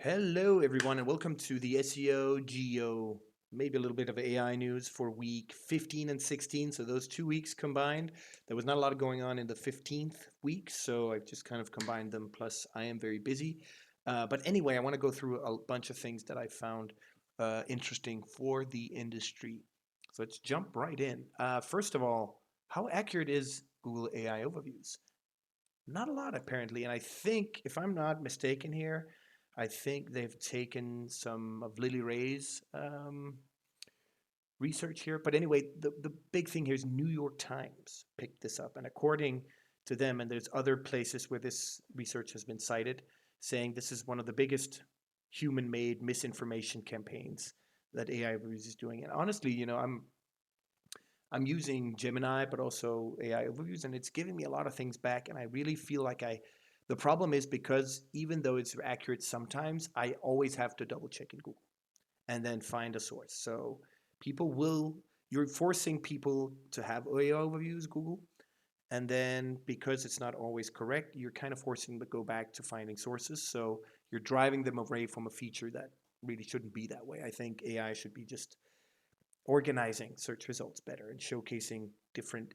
Hello, everyone, and welcome to the SEO, GEO, maybe a little bit of AI news for week 15 and 16. So those 2 weeks combined. There was not a lot going on in the 15th week, so I've just kind of combined them. Plus, I am very busy. But anyway, I want to go through a bunch of things that I found interesting for the industry. So let's jump right in. First of all, how accurate is Google AI overviews? Not a lot, apparently. And I think, if I'm not mistaken here, I think they've taken some of Lily Ray's research here. But anyway, the big thing here is New York Times picked this up. And according to them, and there's other places where this research has been cited, saying this is one of the biggest human-made misinformation campaigns that AI is doing. And honestly, I'm using Gemini, but also AI overviews, and it's giving me a lot of things back. And I really feel like the problem is because even though it's accurate sometimes, I always have to double check in Google and then find a source. So you're forcing people to have AI overviews, Google, and then because it's not always correct, you're kind of forcing them to go back to finding sources. So you're driving them away from a feature that really shouldn't be that way. I think AI should be just organizing search results better and showcasing different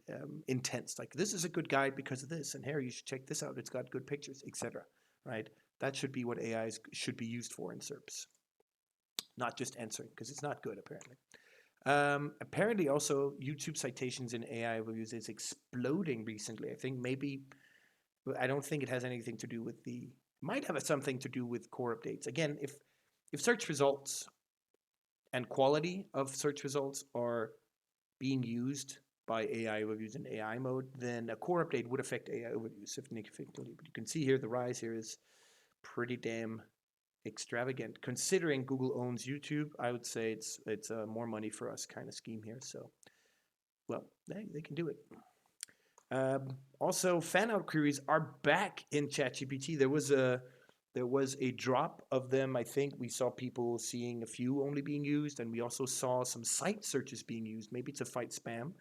intents. Like, this is a good guide because of this, and here you should check this out. It's got good pictures, etc. Right? That should be what AI should be used for in SERPs, not just answering, because it's not good apparently. Apparently, also YouTube citations in AI reviews is exploding recently. I think maybe I don't think it has anything to do with might have something to do with core updates. Again, if search results and quality of search results are being used by AI overviews in AI mode, then a core update would affect AI overviews significantly. But you can see here the rise here is pretty damn extravagant. Considering Google owns YouTube, I would say it's a more money for us kind of scheme here. So, well, they can do it. Also, fan out queries are back in ChatGPT. There was a drop of them. I think we saw people seeing a few only being used, and we also saw some site searches being used, maybe to fight spam.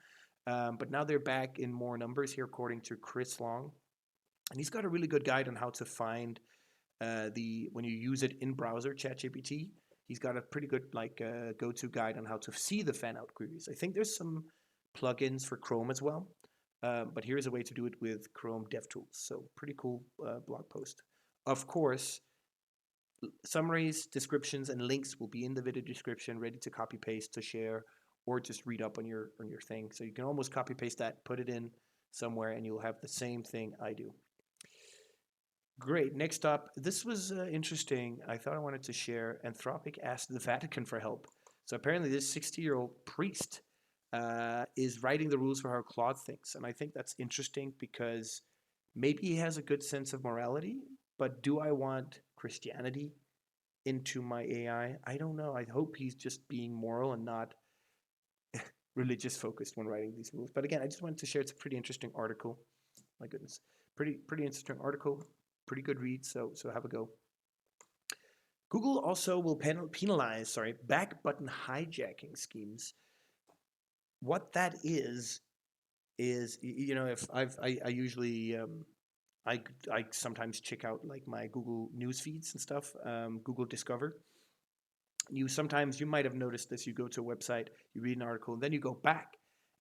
But now they're back in more numbers here, according to Chris Long. And he's got a really good guide on how to find when you use it in browser, ChatGPT. He's got a pretty good go-to guide on how to see the fan out queries. I think there's some plugins for Chrome as well. But here's a way to do it with Chrome DevTools. So pretty cool blog post. Of course, summaries, descriptions, and links will be in the video description, ready to copy paste, to share, or just read up on your thing. So you can almost copy paste that, put it in somewhere, and you'll have the same thing I do. Great. Next up, this was interesting. I thought I wanted to share. Anthropic asked the Vatican for help. So apparently, this 60-year-old priest is writing the rules for how Claude thinks, and I think that's interesting because maybe he has a good sense of morality, but do I want Christianity into my AI? I don't know. I hope he's just being moral and not religious focused when writing these rules. But again, I just wanted to share. It's a pretty interesting article. My goodness, pretty interesting article. Pretty good read. So have a go. Google also will penalize back button hijacking schemes. What that is if I usually I sometimes check out like my Google news feeds and stuff, Google Discover. You might have noticed this. You go to a website, you read an article, and then you go back,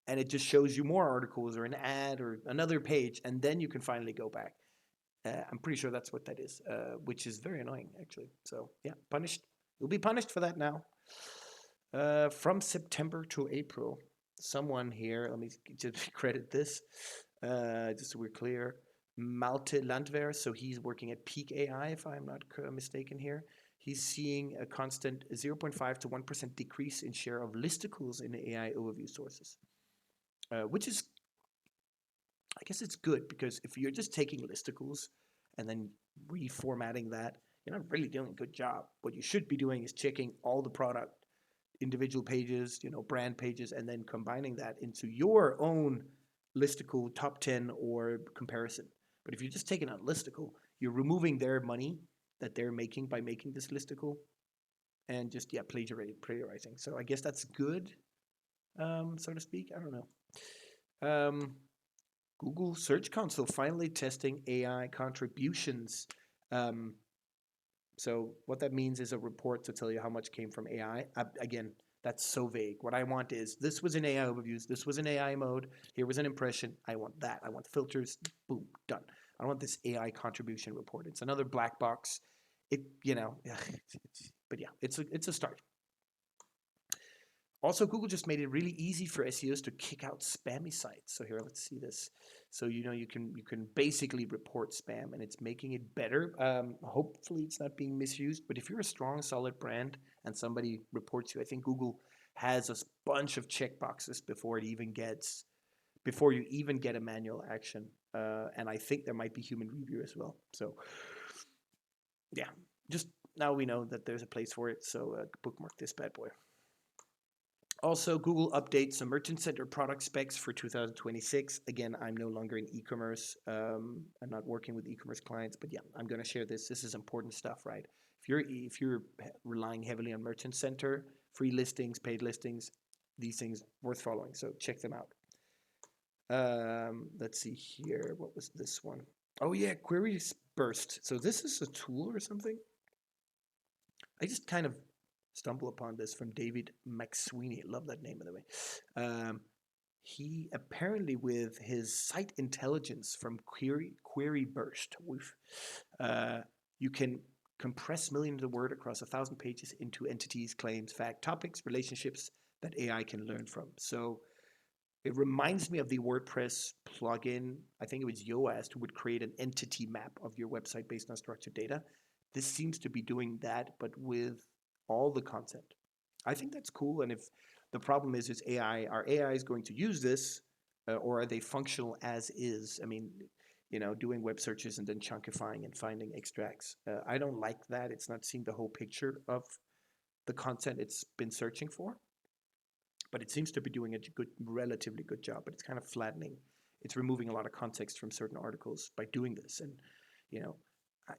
and it just shows you more articles or an ad or another page, and then you can finally go back. I'm pretty sure that's what that is, which is very annoying actually. So yeah, punished. You'll be punished for that now. From September to April, someone here, let me just credit this, just so we're clear, Malte Landwehr, so he's working at Peak AI, if I'm not mistaken here. He's seeing a constant 0.5 to 1% decrease in share of listicles in AI overview sources, which is, I guess it's good, because if you're just taking listicles and then reformatting that, you're not really doing a good job. What you should be doing is checking all the product individual pages, brand pages, and then combining that into your own listicle top 10 or comparison. But if you're just taking out listicle, you're removing their money that they're making by making this listicle and just, plagiarizing. So I guess that's good, so to speak. I don't know. Google Search Console finally testing AI contributions. So what that means is a report to tell you how much came from AI. Again, that's so vague. What I want is this was an AI overviews. This was an AI mode. Here was an impression. I want that. I want filters. Boom, done. I don't want this AI contribution report. It's another black box. It, but yeah, it's a start. Also, Google just made it really easy for SEOs to kick out spammy sites. So here, let's see this. So you can basically report spam, and it's making it better. Hopefully, it's not being misused. But if you're a strong, solid brand and somebody reports you, I think Google has a bunch of checkboxes before you even get a manual action. And I think there might be human review as well. So yeah, just now we know that there's a place for it. So bookmark this bad boy. Also, Google updates some Merchant Center product specs for 2026. Again, I'm no longer in e-commerce. I'm not working with e-commerce clients, but yeah, I'm going to share this. This is important stuff, right? If you're relying heavily on Merchant Center, free listings, paid listings, these things worth following. So check them out. Let's see here. What was this one? Oh yeah, Query Burst. So this is a tool or something. I just kind of stumble upon this from David McSweeney. Love that name, by the way. He apparently, with his site intelligence from Query Burst, you can compress millions of words across 1,000 pages into entities, claims, fact, topics, relationships that AI can learn from. So it reminds me of the WordPress plugin. I think it was Yoast who would create an entity map of your website based on structured data. This seems to be doing that, but with all the content. I think that's cool. And if the problem is AI, are AIs going to use this, or are they functional as is? I mean, doing web searches and then chunkifying and finding extracts. I don't like that. It's not seeing the whole picture of the content it's been searching for, but it seems to be doing a relatively good job. But it's kind of flattening. It's removing a lot of context from certain articles by doing this. And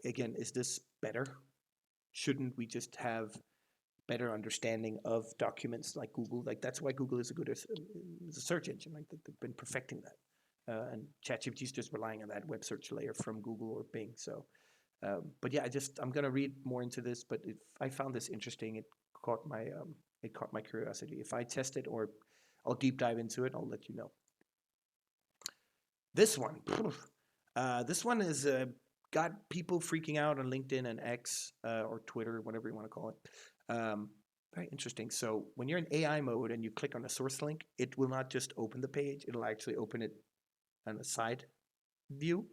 again, is this better? Shouldn't we just have better understanding of documents like Google? Like that's why Google is as a search engine. Like they've been perfecting that, and ChatGPT is just relying on that web search layer from Google or Bing. So, but yeah, I'm gonna read more into this. But if I found this interesting, it caught my curiosity. If I test it or I'll deep dive into it, I'll let you know. This one, this one is got people freaking out on LinkedIn and X or Twitter, whatever you want to call it. Very interesting. So when you're in AI mode and you click on a source link, it will not just open the page, it'll actually open it on a side view.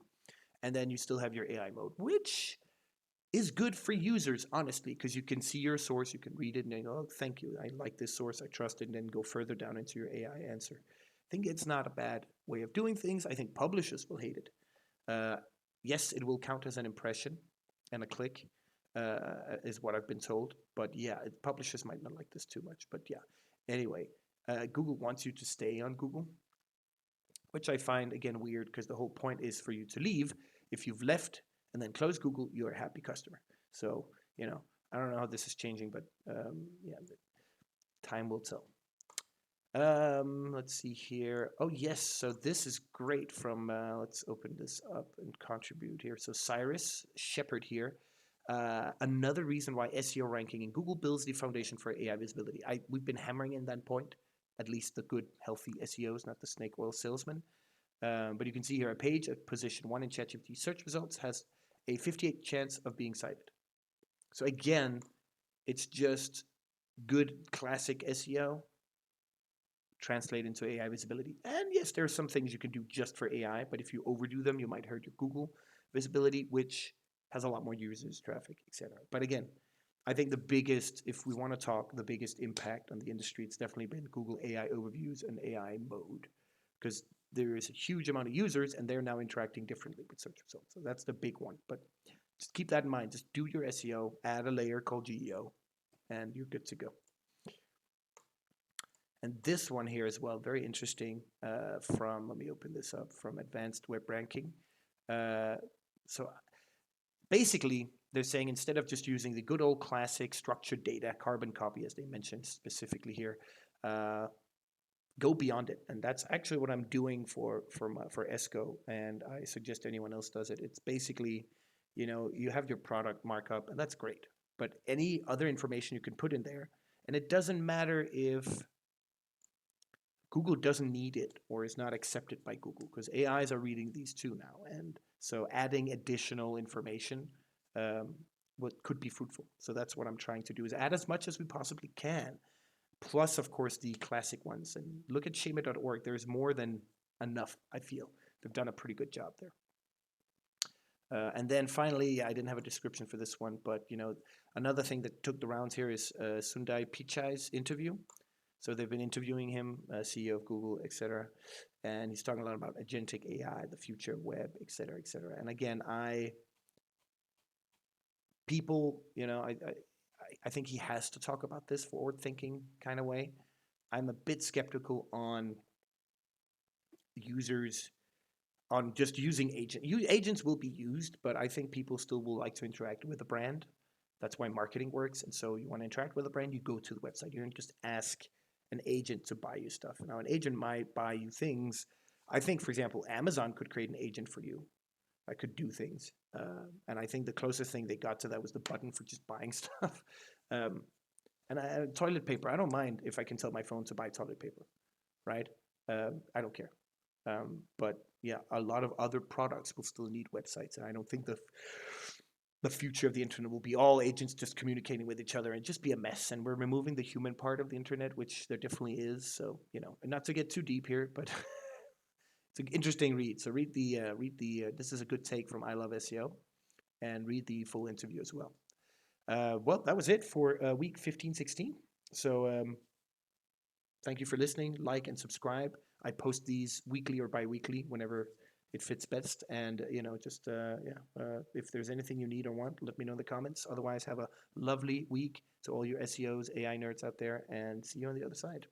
And then you still have your AI mode, which is good for users, honestly, because you can see your source, you can read it, and you go, oh, thank you, I like this source, I trust it, and then go further down into your AI answer. I think it's not a bad way of doing things. I think publishers will hate it. Yes, it will count as an impression and a click, is what I've been told. But yeah, publishers might not like this too much. But yeah, anyway, Google wants you to stay on Google, which I find, again, weird because the whole point is for you to leave. If you've left and then close Google, you're a happy customer. So, I don't know how this is changing, but yeah, time will tell. Let's see here. Oh, yes. So this is great from, let's open this up and contribute here. So Cyrus Shepard here. Another reason why SEO ranking in Google builds the foundation for AI visibility. We've been hammering in that point, at least the good, healthy SEOs, not the snake oil salesman. But you can see here a page at position 1 in ChatGPT search results has a 58% chance of being cited. So again, it's just good classic SEO translate into AI visibility. And yes, there are some things you can do just for AI, but if you overdo them, you might hurt your Google visibility, which has a lot more users, traffic, etc. But again, I think the biggest, if we want to talk, the biggest impact on the industry, it's definitely been Google AI overviews and AI mode, because there is a huge amount of users and they're now interacting differently with search results. So that's the big one. But just keep that in mind. Just do your SEO, add a layer called GEO, and you're good to go. And this one here as well, very interesting, let me open this up, from Advanced Web Ranking. So basically, they're saying instead of just using the good old classic structured data, carbon copy, as they mentioned specifically here, go beyond it. And that's actually what I'm doing for ESCO, and I suggest anyone else does it. It's basically, you have your product markup, and that's great. But any other information you can put in there, and it doesn't matter if Google doesn't need it or is not accepted by Google, because AIs are reading these too now, and so adding additional information um, what could be fruitful. So that's what I'm trying to do, is add as much as we possibly can, plus of course the classic ones. And look at shema.org. There's more than enough. I feel they've done a pretty good job there. And then finally, I didn't have a description for this one, but another thing that took the rounds here is Sundar Pichai's interview. So they've been interviewing him, CEO of Google, etc., and he's talking a lot about agentic AI, the future of web, etc., etc. And again, I think he has to talk about this forward-thinking kind of way. I'm a bit skeptical on users on just using agents will be used, but I think people still will like to interact with a brand. That's why marketing works. And so you want to interact with a brand, you go to the website. You don't just ask an agent to buy you stuff. Now, an agent might buy you things. I think, for example, Amazon could create an agent for you. I could do things. And I think the closest thing they got to that was the button for just buying stuff. Um, and toilet paper, I don't mind if I can tell my phone to buy toilet paper, right? I don't care. But yeah, a lot of other products will still need websites, and I don't think the future of the internet will be all agents just communicating with each other and just be a mess. And we're removing the human part of the internet, which there definitely is. So and not to get too deep here, but it's an interesting read. So read the. This is a good take from I Love SEO, and read the full interview as well. Well, that was it for week 15-16. So thank you for listening. Like and subscribe. I post these weekly or bi-weekly whenever it fits best. And if there's anything you need or want, let me know in the comments. Otherwise, have a lovely week to all your SEOs, AI nerds out there, and see you on the other side.